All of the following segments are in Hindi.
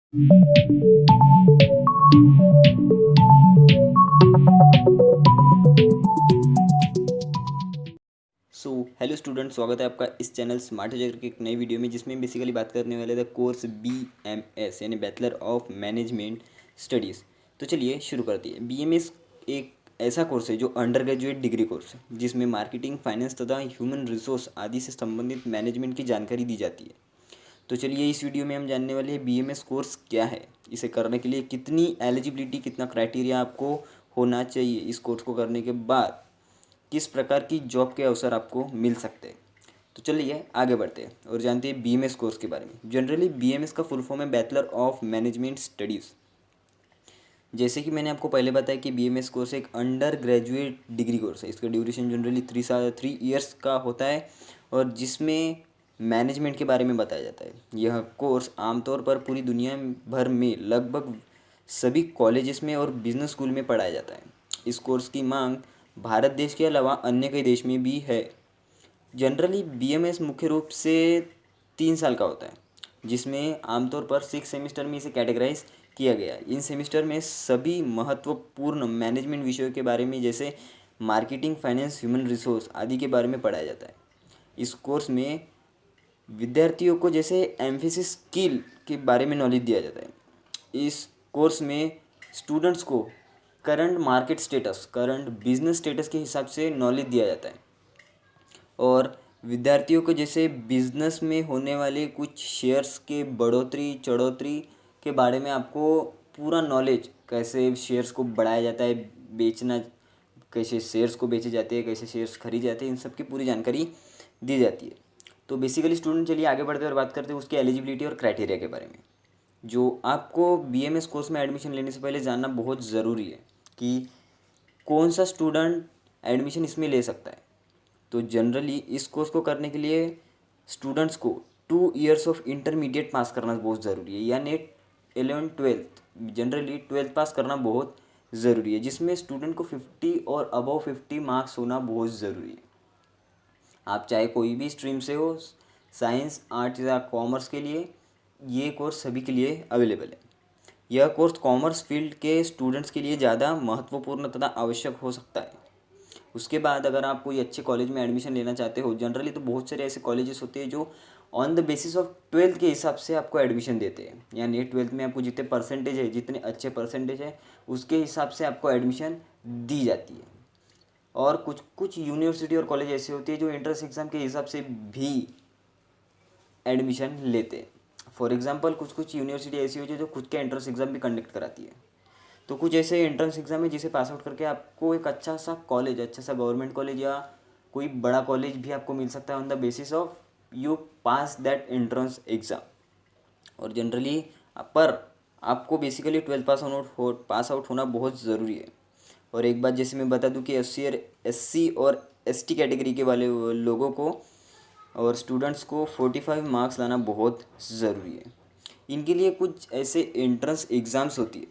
सो हेलो स्टूडेंट, स्वागत है आपका इस चैनल स्मार्ट एजुकेटर की एक नई वीडियो में, जिसमें बेसिकली बात करने वाले थे कोर्स BMS यानी बैचलर ऑफ मैनेजमेंट स्टडीज़। तो चलिए शुरू करते हैं। BMS एक ऐसा कोर्स है जो अंडर ग्रेजुएट डिग्री कोर्स है, जिसमें मार्केटिंग, फाइनेंस तथा ह्यूमन रिसोर्स आदि से संबंधित मैनेजमेंट की जानकारी दी जाती है। तो चलिए इस वीडियो में हम जानने वाले हैं BMS कोर्स क्या है, इसे करने के लिए कितनी एलिजिबिलिटी, कितना क्राइटेरिया आपको होना चाहिए, इस कोर्स को करने के बाद किस प्रकार की जॉब के अवसर आपको मिल सकते हैं। तो चलिए आगे बढ़ते हैं और जानते हैं BMS कोर्स के बारे में। जनरली BMS का फुल फॉर्म है बैचलर ऑफ मैनेजमेंट स्टडीज़। जैसे कि मैंने आपको पहले बताया कि BMS कोर्स एक अंडर ग्रेजुएट डिग्री कोर्स है। इसका ड्यूरेशन जनरली 3 ईयर्स का होता है और जिसमें मैनेजमेंट के बारे में बताया जाता है। यह कोर्स आमतौर पर पूरी दुनिया भर में लगभग सभी कॉलेजेस में और बिजनेस स्कूल में पढ़ाया जाता है। इस कोर्स की मांग भारत देश के अलावा अन्य कई देश में भी है। जनरली BMS मुख्य रूप से 3 साल का होता है, जिसमें आमतौर पर 6 सेमेस्टर में इसे कैटेगराइज किया गया है। इन सेमेस्टर में सभी महत्वपूर्ण मैनेजमेंट विषयों के बारे में, जैसे मार्केटिंग, फाइनेंस, ह्यूमन रिसोर्स आदि के बारे में पढ़ाया जाता है। इस कोर्स में विद्यार्थियों को जैसे एम्फेसिस स्किल के बारे में नॉलेज दिया जाता है। इस कोर्स में स्टूडेंट्स को current market status, current business status के हिसाब से नॉलेज दिया जाता है और विद्यार्थियों को जैसे बिजनेस में होने वाले कुछ शेयर्स के बढ़ोतरी चढ़ोतरी के बारे में आपको पूरा नॉलेज, कैसे शेयर्स को बढ़ाया जाता है, बेचना, कैसे शेयर्स को बेचे जाते हैं, कैसे शेयर्स खरीदे जाते हैं, इन सब की पूरी जानकारी दी जाती है। तो बेसिकली स्टूडेंट, चलिए आगे बढ़ते हैं और बात करते हैं उसकी एलिजिबिलिटी और क्राइटेरिया के बारे में। जो आपको BMS कोर्स में एडमिशन लेने से पहले जानना बहुत ज़रूरी है कि कौन सा स्टूडेंट एडमिशन इसमें ले सकता है। तो जनरली इस कोर्स को करने के लिए स्टूडेंट्स को 2 ईयर्स ऑफ इंटरमीडिएट पास करना बहुत ज़रूरी है, यानी 11th-12th, जनरली 12th पास करना बहुत ज़रूरी है, जिसमें स्टूडेंट को 50 और अबव 50 मार्क्स होना बहुत ज़रूरी है। आप चाहे कोई भी स्ट्रीम से हो, साइंस, आर्ट्स या कॉमर्स के लिए ये कोर्स सभी के लिए अवेलेबल है। यह कोर्स कॉमर्स फील्ड के स्टूडेंट्स के लिए ज़्यादा महत्वपूर्ण तथा आवश्यक हो सकता है। उसके बाद अगर आप कोई अच्छे कॉलेज में एडमिशन लेना चाहते हो, जनरली तो बहुत सारे ऐसे कॉलेजेस होते हैं जो on the basis of 12th के हिसाब से आपको एडमिशन देते हैं, यानी 12th में आपको जितने परसेंटेज है, जितने अच्छे परसेंटेज है, उसके हिसाब से आपको एडमिशन दी जाती है। और कुछ कुछ यूनिवर्सिटी और कॉलेज ऐसे होते हैं जो एंट्रेंस एग्ज़ाम के हिसाब से भी एडमिशन लेते हैं। फॉर एग्जांपल कुछ कुछ यूनिवर्सिटी ऐसी होती है जो खुद के एंट्रेंस एग्ज़ाम भी कंडक्ट कराती है। तो कुछ ऐसे एंट्रेंस एग्ज़ाम है जिसे पास आउट करके आपको एक अच्छा सा कॉलेज, अच्छा सा गवर्नमेंट कॉलेज या कोई बड़ा कॉलेज भी आपको मिल सकता है on the basis of you pass that entrance exam. और जनरली पर आपको बेसिकली 12th पास आउट होना बहुत ज़रूरी है। और एक बात जैसे मैं बता दूं कि SC और ST कैटेगरी के वाले लोगों को और स्टूडेंट्स को 45 मार्क्स लाना बहुत ज़रूरी है। इनके लिए कुछ ऐसे एंट्रेंस एग्ज़ाम्स होती है,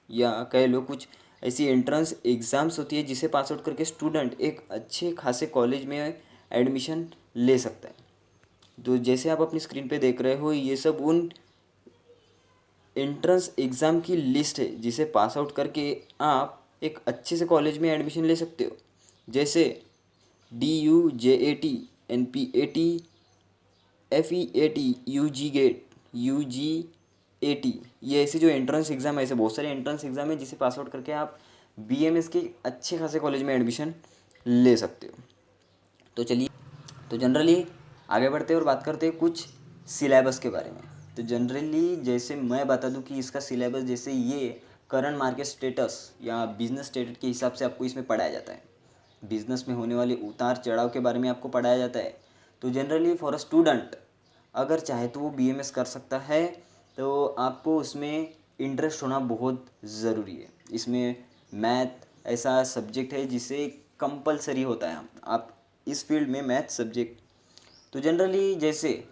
या कह लो कुछ ऐसी एंट्रेंस एग्ज़ाम्स होती है जिसे पास आउट करके स्टूडेंट एक अच्छे खासे कॉलेज में एडमिशन ले सकता है। तो जैसे आप अपनी स्क्रीन पे देख रहे हो, ये सब उन एंट्रेंस एग्ज़ाम की लिस्ट है जिसे पास आउट करके आप एक अच्छे से कॉलेज में एडमिशन ले सकते हो, जैसे DU, JAT, NPAT, FEAT, UG GATE, UGAT। ये ऐसे जो एंट्रेंस एग्ज़ाम है, ऐसे बहुत सारे एंट्रेंस एग्ज़ाम है जिसे पास आउट करके आप BMS के अच्छे खासे कॉलेज में एडमिशन ले सकते हो। तो चलिए, तो जनरली आगे बढ़ते हैं और बात करते हैं कुछ सिलेबस के बारे में। तो जनरली जैसे मैं बता दूं कि इसका सिलेबस, जैसे ये करंट मार्केट स्टेटस या बिजनेस स्टेटस के हिसाब से आपको इसमें पढ़ाया जाता है। बिजनेस में होने वाले उतार चढ़ाव के बारे में आपको पढ़ाया जाता है। तो जनरली फॉर अ स्टूडेंट, अगर चाहे तो वो BMS कर सकता है, तो आपको उसमें इंटरेस्ट होना बहुत ज़रूरी है। इसमें मैथ ऐसा सब्जेक्ट है जिसे कंपलसरी होता है, आप इस फील्ड में मैथ सब्जेक्ट। तो जनरली जैसे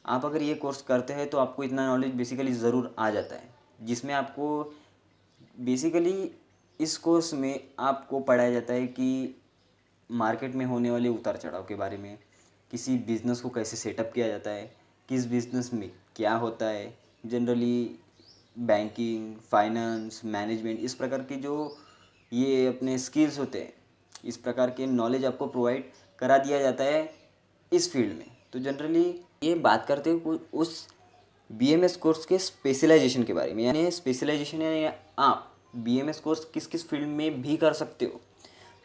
आप अगर ये कोर्स करते हैं तो आपको इतना नॉलेज बेसिकली ज़रूर आ जाता है, जिसमें आपको बेसिकली इस कोर्स में आपको पढ़ाया जाता है कि मार्केट में होने वाले उतार चढ़ाव के बारे में, किसी बिज़नेस को कैसे सेटअप किया जाता है, किस बिज़नेस में क्या होता है, जनरली बैंकिंग, फाइनेंस, मैनेजमेंट, इस प्रकार के जो ये अपने स्किल्स होते हैं, इस प्रकार के नॉलेज आपको प्रोवाइड करा दिया जाता है इस फील्ड में। तो जनरली ये बात करते हैं उस बीएमएस कोर्स के स्पेशलाइजेशन के बारे में, यानी स्पेशलाइजेशन यानी आप बीएमएस कोर्स किस किस फील्ड में भी कर सकते हो।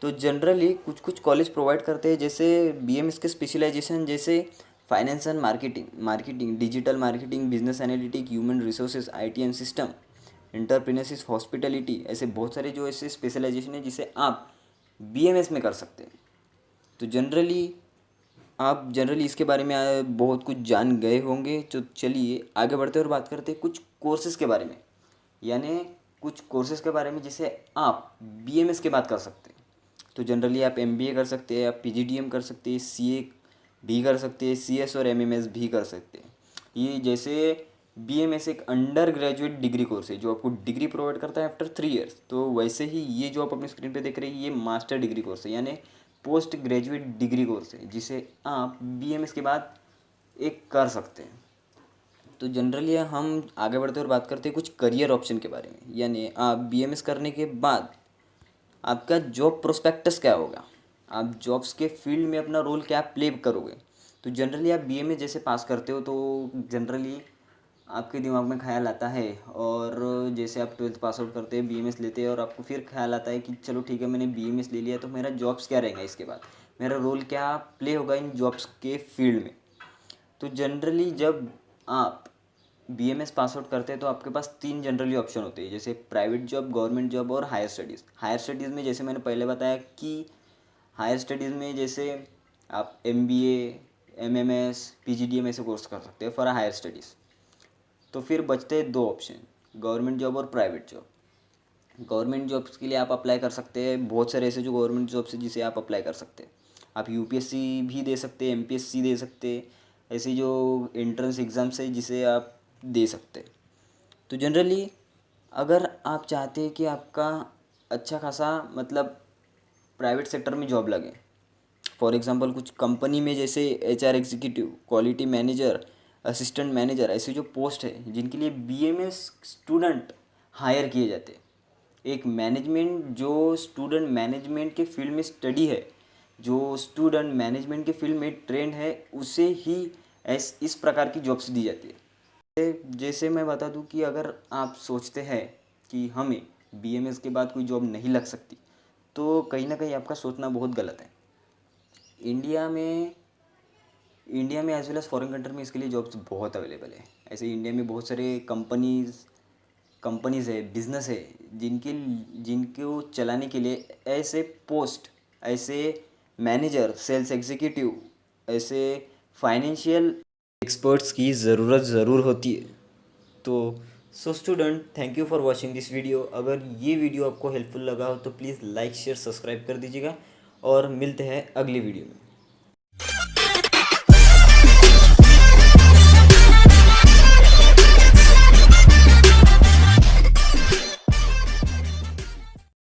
तो जनरली कुछ कुछ कॉलेज प्रोवाइड करते हैं जैसे बीएमएस के स्पेशलाइजेशन, जैसे finance and marketing, digital marketing, business analytic, human resources, IT and system, entrepreneurship, hospitality, ऐसे बहुत सारे जो ऐसे स्पेशलाइजेशन है जिसे आप बीएमएस में कर सकते हैं। तो जनरली इसके बारे में बहुत कुछ जान गए होंगे। तो चलिए आगे बढ़ते हैं और बात करते हैं कुछ कोर्सेज़ के बारे में, यानी कुछ कोर्सेज़ के बारे में जिसे आप बीएमएस के बाद कर सकते हैं। तो जनरली आप एमबीए कर सकते हैं, आप पीजीडीएम कर सकते हैं, सीए भी कर सकते हैं, सीएस और एमएमएस भी कर सकते हैं। ये जैसे बीएमएस एक अंडर ग्रेजुएट डिग्री कोर्स है जो आपको डिग्री प्रोवाइड करता है आफ्टर 3 ईयर्स। तो वैसे ही ये जो आप अपनी स्क्रीन पे देख रहे हैं ये मास्टर डिग्री कोर्स है, यानी पोस्ट ग्रेजुएट डिग्री कोर्स है जिसे आप बीएमएस के बाद एक कर सकते हैं। तो जनरली हम आगे बढ़ते और बात करते हैं कुछ करियर ऑप्शन के बारे में, यानी आप बीएमएस करने के बाद आपका जॉब प्रोस्पेक्टस क्या होगा, आप जॉब्स के फील्ड में अपना रोल क्या प्ले करोगे। तो जनरली आप बीएमए जैसे पास करते हो तो जनरली आपके दिमाग में ख्याल आता है, और जैसे आप 12th पास आउट करते हैं, बीएमएस लेते हैं, और आपको फिर ख्याल आता है कि चलो ठीक है मैंने बीएमएस ले लिया तो मेरा जॉब्स क्या रहेगा, इसके बाद मेरा रोल क्या प्ले होगा इन जॉब्स के फील्ड में। तो जनरली जब आप बीएमएस पास आउट करते हैं तो आपके पास 3 जनरली ऑप्शन होते हैं, जैसे प्राइवेट जॉब, गवर्नमेंट जॉब और हायर स्टडीज़। हायर स्टडीज़ में जैसे मैंने पहले बताया कि हायर स्टडीज़ में जैसे आप एमबीए, एमएमएस, पीजीडीएम ऐसे कोर्स कर सकते हैं फॉर हायर स्टडीज़। तो फिर बचते हैं 2 ऑप्शन, गवर्नमेंट जॉब और प्राइवेट जॉब। गवर्नमेंट जॉब्स के लिए आप अप्लाई कर सकते हैं, बहुत सारे ऐसे जो गवर्नमेंट जॉब्स है जिसे आप अप्लाई कर सकते हैं। आप यूपीएससी भी दे सकते हैं, एमपीएससी दे सकते हैं, ऐसी जो एंट्रेंस एग्ज़ाम्स है जिसे आप दे सकते हैं। तो जनरली अगर आप चाहते हैं कि आपका अच्छा खासा मतलब प्राइवेट सेक्टर में जॉब लगे, फॉर एग्जांपल कुछ कंपनी में जैसे HR executive, quality manager, assistant manager, ऐसे जो पोस्ट है जिनके लिए बीएमएस स्टूडेंट हायर किए जाते हैं। एक मैनेजमेंट जो स्टूडेंट मैनेजमेंट के फील्ड में स्टडी है, जो स्टूडेंट मैनेजमेंट के फील्ड में ट्रेंड है, उसे ही इस प्रकार की जॉब्स दी जाती है। जैसे मैं बता दूं कि अगर आप सोचते हैं कि हमें बीएमएस के बाद कोई जॉब नहीं लग सकती, तो कहीं ना कहीं आपका सोचना बहुत गलत है। इंडिया में as well as foreign country में इसके लिए जॉब्स बहुत अवेलेबल है। ऐसे इंडिया में बहुत सारे कंपनीज़ है, बिजनेस है जिनको चलाने के लिए ऐसे पोस्ट, ऐसे मैनेजर, सेल्स एग्जीक्यूटिव, ऐसे फाइनेंशियल एक्सपर्ट्स की ज़रूरत ज़रूर होती है। तो student, thank you for watching this video. अगर ये वीडियो आपको हेल्पफुल लगा हो तो प्लीज़ लाइक, शेयर, सब्सक्राइब कर दीजिएगा, और मिलते हैं अगली वीडियो में।